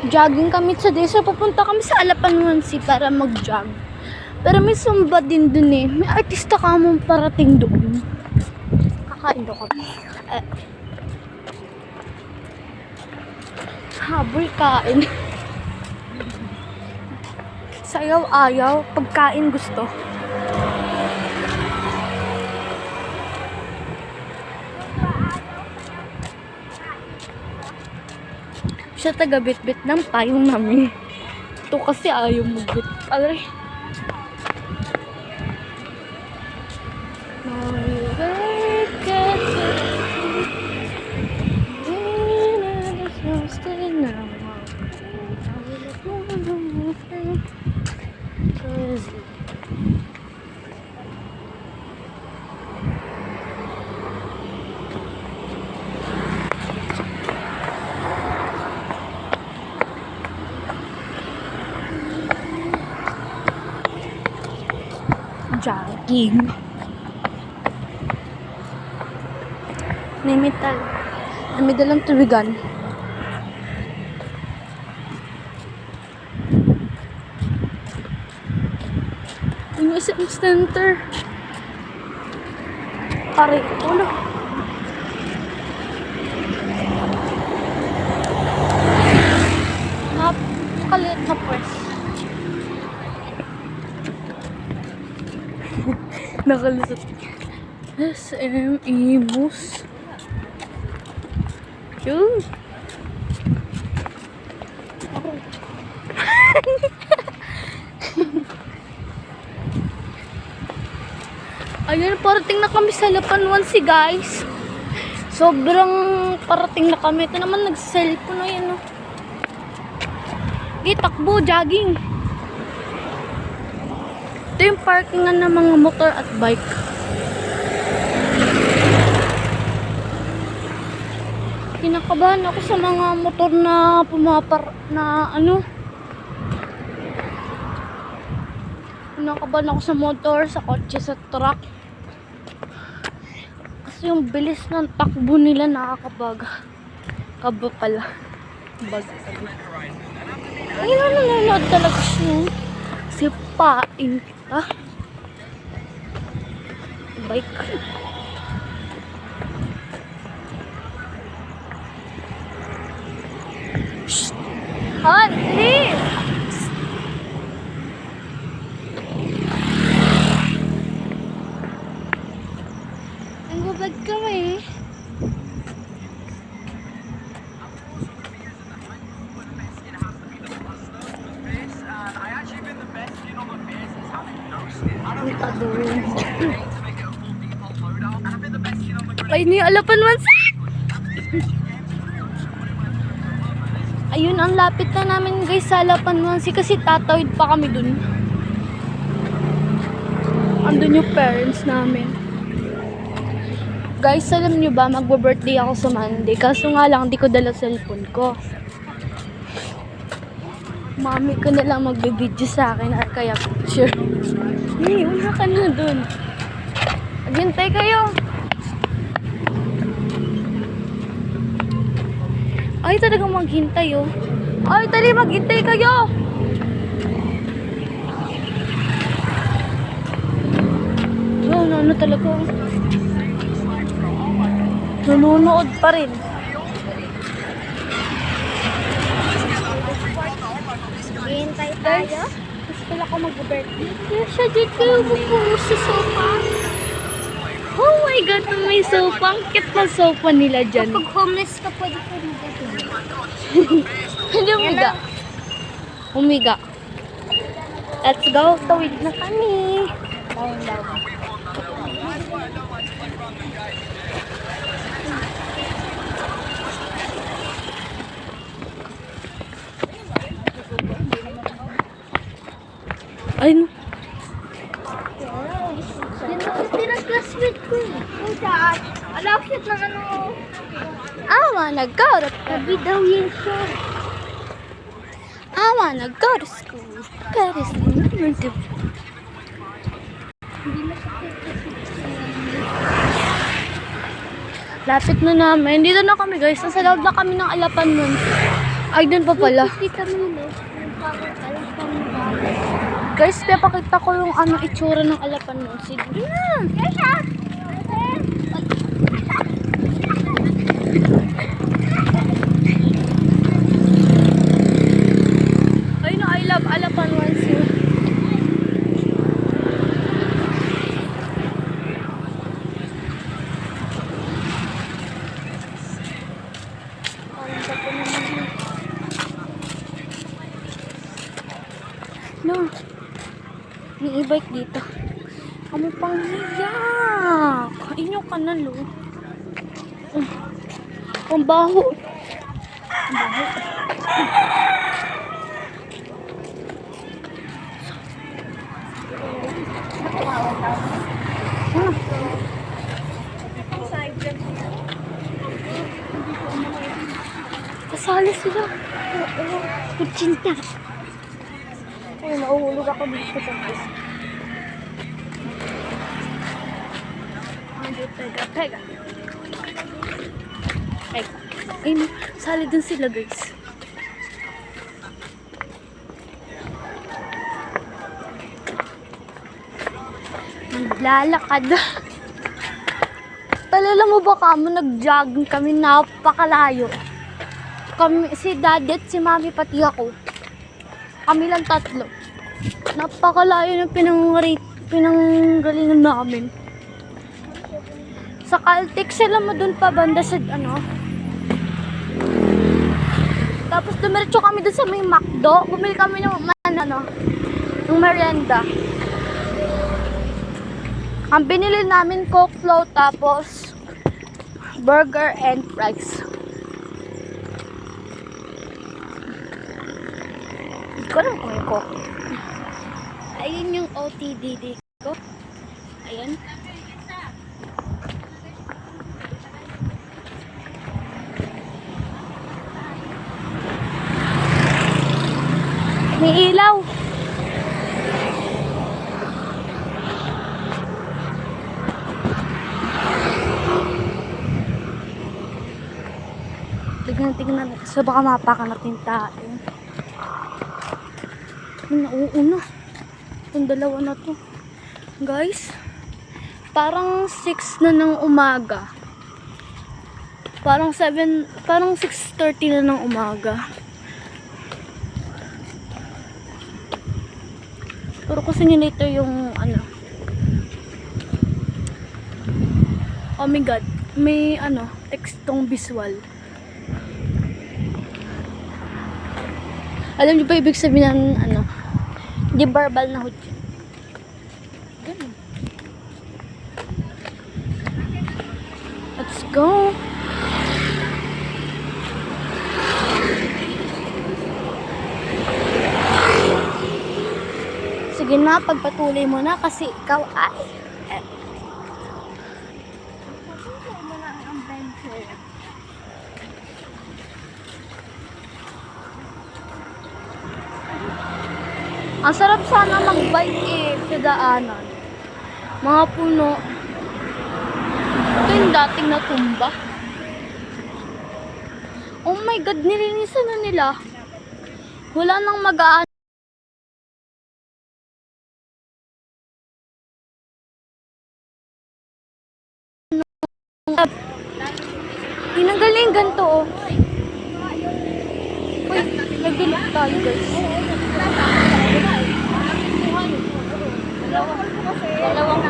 Jogging kami today. So, pupunta kami sa Alapanwansi para mag-jog. Pero may sumba din dun eh. May artista ka mong parating doon. Kakain doon kami. Habol kain. Sayaw ayaw. Pagkain gusto. Siya taga-bit-bit ng payong namin. Ito kasi ayaw mag-bit. Aray. Jogging. Nimital. May dalang tubigan. Yung SM Center. Pare, ulo. Napakalit na pwes. Nakalusot. SM Imus. Yun. Ayun, parating na kami sa Alapanwansi, guys. Sobrang parating na kami. Ito naman, nag-cellphone na yan, oh. Di, takbo, jogging. Ito yung parkingan ng mga motor at bike. Kinakabahan ako sa mga motor na Kinakabahan ako sa motor, sa kotse, sa truck. Kasi yung bilis ng takbo nila nakakabaga. Kaba pala. Baga pala. Ay, nanonood talaga siya. Sipain kita. Bike. Shh! Hot! Leave! Ang gubad kami. Ay, ni Alapanwansi! Ayun, ang lapit na namin guys sa Alapanwansi kasi tatawid pa kami dun. Andun yung parents namin. Guys, alam nyo ba, magbo-birthday ako sa Monday. Kaso nga lang, di ko dala cellphone ko. Mami ko na lang magbe-video sa akin at kaya picture. Hey, una ka na dun. Maghintay kayo. Ay, talagang maghintay, oh. Ay, tali, maghintay kayo. Oh, ano talaga. Nanonood pa rin. Hintay tayo. Gusto pala ako mag-birthday. Kaya siya dyan kayo magpuro sa sofa. Oh my God, may sofa. Ang cute na sofa nila dyan. Kapag homeless ka, pwede ka rin dito. Hindi umiga. Umiga. Let's go. Tawid na kami. Down. Ay, no. Yan ang pinag-classmate ko eh. Ang saan? Alam, cute na ano. I wanna go to Sabi daw yun siya. I wanna go to school. But it's never to. Hindi masakit kasi. Lapit na namin. Dito na kami guys. Nasa loob na kami ng Alapanwansi. Ay, dun pa pala. Kita mo yun, yung parang alam pa mo ba? Guys, pinapakita ko yung ano itsura ng alapan mo. Sige na. Ay no, I love alapan once you. No. May e-bike dito. Kamu pang hiyak. Inyo ka na, lo. Ang baho. Ang baho. Kasali sila. Kutsinta. Ay, nauhulog ako dito sa bus. Pega. Pega. Ay, no. Sali dun sila, guys. Naglalakad. Talala mo ba kamo, nag-jogging kami, napakalayo. Kami, si daddy at si mami pati ako. Kami lang tatlo. Napakalayo ng pinanggalingan namin. Sa Caltex sila mo dun pa banda sa ano. Tapos dumiretso kami dun sa may McDo. Bumili kami ng ng merienda. Ang binili namin Coke float tapos burger and fries. Hindi ko alam kung yung Coke. Ayun yung OTDD ko. Ayan. May ilaw. Tignan. So baka mapakan natin tayo. Nauuna. Itong dalawa na to. Guys, parang 6 na ng umaga. Parang 6:30 na ng umaga. Pero kasi nyo ito yung ano. Oh my god. May tekstong visual. Alam niyo ba ibig sabihin ng di verbal na hudyo? Ganun. Let's go. Sige na, pagpatuloy mo na kasi ikaw ay ang sarap sana mag-bike sa daanan. Mga puno. Ito yung dating natumba. Oh my god, nilinisan na nila. Wala nang magaan. Tinanggal na yung ganito, oh. Uy, nagdilip tayo, guys. Dalawang